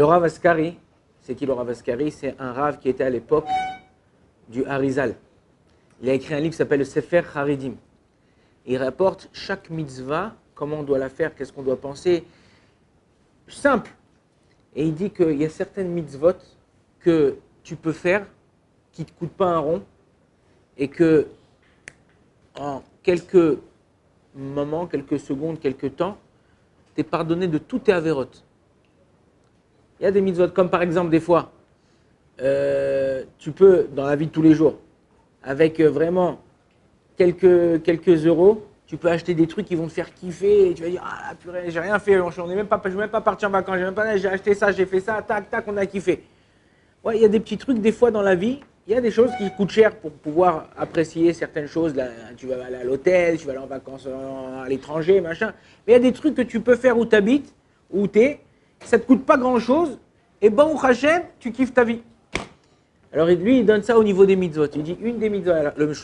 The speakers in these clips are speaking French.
Rav Askari, c'est qui le Rav Askari? C'est un Rav qui était à l'époque du Harizal. Il a écrit un livre qui s'appelle le Sefer Haridim. Il rapporte chaque mitzvah, comment on doit la faire, qu'est-ce qu'on doit penser. Simple. Et il dit qu'il y a certaines mitzvot que tu peux faire qui ne te coûtent pas un rond et que en quelques moments, quelques secondes, quelques temps, tu es pardonné de tous tes avérotes. Il y a des mitzvot comme par exemple des fois, tu peux dans la vie de tous les jours, avec vraiment quelques euros, tu peux acheter des trucs qui vont te faire kiffer et tu vas dire ah purée, j'ai rien fait, je ne suis même pas parti en vacances, j'ai acheté ça, j'ai fait ça, tac tac, on a kiffé. Ouais, il y a des petits trucs des fois dans la vie, il y a des choses qui coûtent cher pour pouvoir apprécier certaines choses. Là, tu vas aller à l'hôtel, tu vas aller en vacances à l'étranger, machin. Mais il y a des trucs que tu peux faire où tu habites, où tu es, ça ne te coûte pas grand chose et bon Hachem, tu kiffes ta vie. Alors lui, il donne ça au niveau des mitzvot. Il dit une des mitzvot,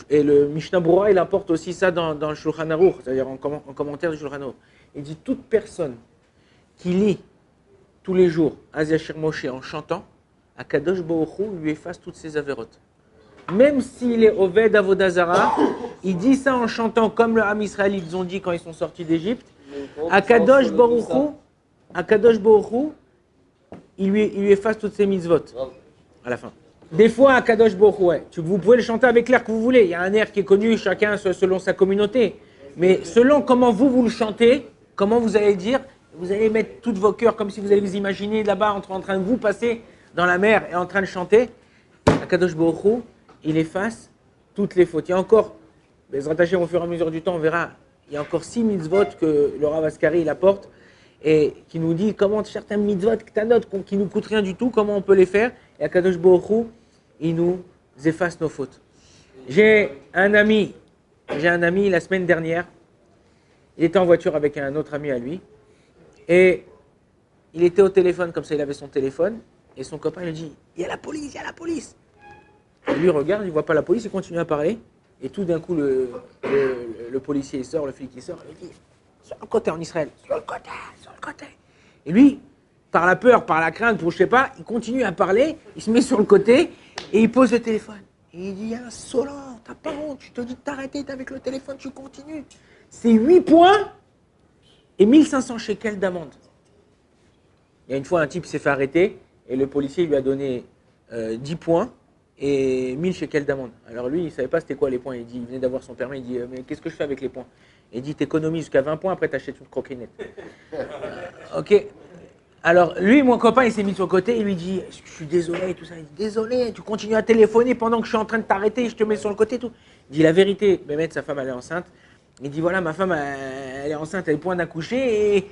et le Mishnah Berurah, il apporte aussi ça dans le Shulchan Aruch, c'est-à-dire en commentaire du Shulchan Aruch. Il dit toute personne qui lit tous les jours Az Yashir Moshe en chantant, Akadosh Baruch Hu lui efface toutes ses avérotes. Même s'il est Oved Avodah Zara, il dit ça en chantant comme le Ham Israël ils ont dit quand ils sont sortis d'Égypte. Akadosh Baruch Hu, il lui efface toutes ses mitzvot à la fin. Des fois, Akadosh Baruch Hu, ouais, vous pouvez le chanter avec l'air que vous voulez. Il y a un air qui est connu, chacun selon sa communauté. Mais selon comment vous le chantez, comment vous allez dire, vous allez mettre toutes vos cœurs comme si vous allez vous imaginer là-bas en train de vous passer dans la mer et en train de chanter. Akadosh Baruch Hu, il efface toutes les fautes. Il y a encore, les rattachés au fur et à mesure du temps, on verra, il y a encore 6 mitzvot que le Rav Askari il apporte et qui nous dit comment certains mitzvot qui nous coûtent rien du tout, comment on peut les faire. Et Akadosh Baruch Hu, il nous efface nos fautes. J'ai un ami la semaine dernière, il était en voiture avec un autre ami à lui et il était au téléphone, comme ça il avait son téléphone et son copain lui dit « Il y a la police, il y a la police !» Et lui regarde, il ne voit pas la police, il continue à parler et tout d'un coup le policier il sort, le flic il sort, il dit « Sur le côté en Israël, sur le côté !» Et lui, par la peur, par la crainte, pour je sais pas, il continue à parler, il se met sur le côté et il pose le téléphone. Et il dit, insolent, t'as pas honte, je te dis de t'arrêter, t'es avec le téléphone, tu continues. C'est 8 points et 1500 shekels d'amende. Il y a une fois, un type s'est fait arrêter et le policier lui a donné 10 points et 1000 shekels d'amende. Alors lui, il ne savait pas c'était quoi les points. Il venait d'avoir son permis, il dit, mais qu'est-ce que je fais avec les points? Il dit, t'économises jusqu'à 20 points, après t'achètes une croquinette. Ok. Alors, lui, mon copain, il s'est mis sur le côté, il lui dit, je suis désolé et tout ça. Il dit, désolé, tu continues à téléphoner pendant que je suis en train de t'arrêter, je te mets sur le côté et tout. Il dit, la vérité, Mehmet, sa femme, elle est enceinte. Il dit, voilà, ma femme, elle est enceinte, elle est point d'accoucher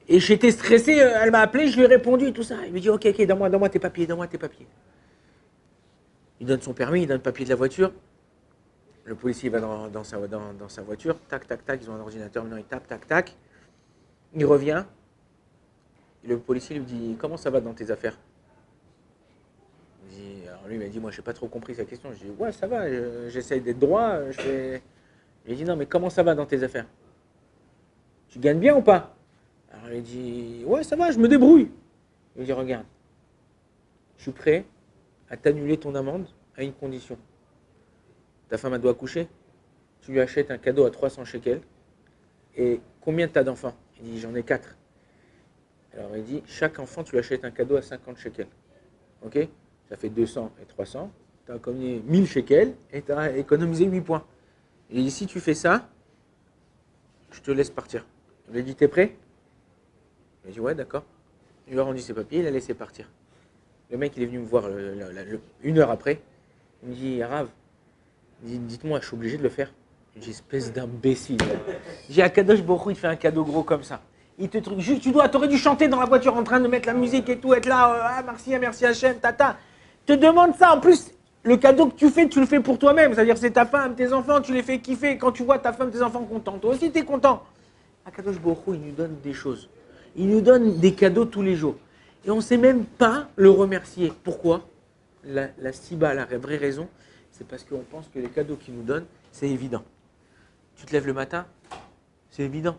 et j'étais stressé, elle m'a appelé, je lui ai répondu et tout ça. Il lui dit, ok, donne-moi tes papiers, donne-moi tes papiers. Il donne son permis, il donne le papier de la voiture. Le policier va dans sa voiture, tac, tac, tac, ils ont un ordinateur, maintenant il tape, tac, tac. Il revient. Et le policier lui dit, comment ça va dans tes affaires? Alors lui, il m'a dit, moi, je n'ai pas trop compris sa question. Je dis, ouais, ça va, j'essaye d'être droit. Il m'a dit, non, mais comment ça va dans tes affaires? Tu gagnes bien ou pas? Alors il dit, ouais, ça va, je me débrouille. Il me dit, regarde, je suis prêt à t'annuler ton amende à une condition. Ta femme, elle doit accoucher. Tu lui achètes un cadeau à 300 shekels. Et combien tu as d'enfants? Il dit, j'en ai 4. Alors il dit, chaque enfant, tu lui achètes un cadeau à 50 shekels. Ok? Ça fait 200 et 300. Tu as économisé 1000 shekels et tu as économisé 8 points. Il dit, si tu fais ça, je te laisse partir. Il lui a dit, t'es prêt? Il a dit, ouais, d'accord. Il lui a rendu ses papiers, il a laissé partir. Le mec, il est venu me voir une heure après. Il me dit, Rav, dites-moi, je suis obligé de le faire. Je dis, espèce d'imbécile. J'ai Akadosh Baruch Hu, il te fait un cadeau gros comme ça. T'aurais dû chanter dans la voiture en train de mettre la musique et tout, être là, merci Hachem, tata. Te demande ça, en plus, le cadeau que tu fais, tu le fais pour toi-même. C'est-à-dire, c'est ta femme, tes enfants, tu les fais kiffer. Quand tu vois ta femme, tes enfants contents, toi aussi, tu es content. Akadosh Baruch Hu, il nous donne des choses. Il nous donne des cadeaux tous les jours. Et on ne sait même pas le remercier. Pourquoi? La stiba, la vraie raison, c'est parce qu'on pense que les cadeaux qu'il nous donne, c'est évident. Tu te lèves le matin, c'est évident.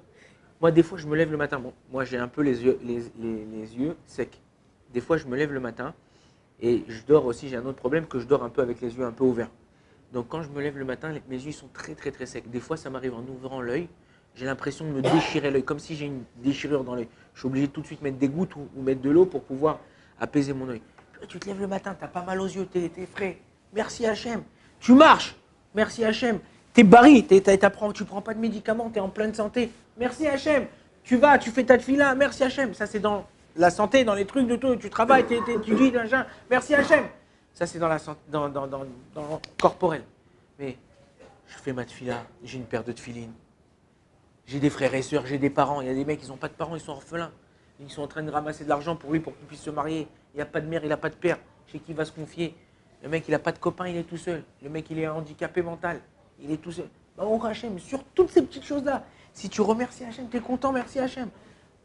Moi, des fois, je me lève le matin. Bon, moi, j'ai un peu les yeux secs. des fois, je me lève le matin et je dors aussi. J'ai un autre problème que je dors un peu avec les yeux un peu ouverts. Donc, quand je me lève le matin, mes yeux sont très, très, très secs. Des fois, ça m'arrive en ouvrant l'œil. J'ai l'impression de me déchirer l'œil, comme si j'ai une déchirure dans l'œil. Je suis obligé de tout de suite mettre des gouttes ou mettre de l'eau pour pouvoir apaiser mon œil. Tu te lèves le matin, tu n'as pas mal aux yeux, tu es frais. Merci Hachem. Tu marches. Merci Hachem. Tu es barré, tu ne prends pas de médicaments, tu es en pleine santé. Merci Hachem. Tu vas, tu fais ta tefila. Merci Hachem. Ça, c'est dans la santé, dans les trucs de tout. Tu travailles, tu dis, merci Hachem. Ça, c'est dans la santé, dans le corporel. Mais je fais ma tefila, j'ai une paire de tefilines. J'ai des frères et sœurs, j'ai des parents. Il y a des mecs, ils n'ont pas de parents, ils sont orphelins. Ils sont en train de ramasser de l'argent pour lui, pour qu'il puisse se marier. Il n'y a pas de mère, il n'a pas de père. Chez qui il va se confier? Le mec, il n'a pas de copain, il est tout seul. Le mec, il est handicapé mental, il est tout seul. Baruch Hashem, sur toutes ces petites choses-là, si tu remercies Hachem, tu es content, merci Hachem.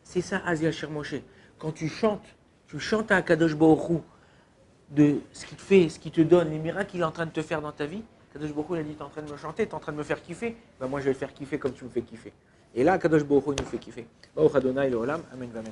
C'est ça, Asia Cher Moshe. Quand tu chantes à Kadosh Baruch Hu de ce qu'il te fait, ce qu'il te donne, les miracles qu'il est en train de te faire dans ta vie. Kadosh Baruch Hu, il a dit, tu es en train de me chanter, tu es en train de me faire kiffer. Ben moi, je vais le faire kiffer comme tu me fais kiffer. Et là, Kadosh Baruch Hu, il nous fait kiffer. Baruch Adonai Leolam, Amen, Amen.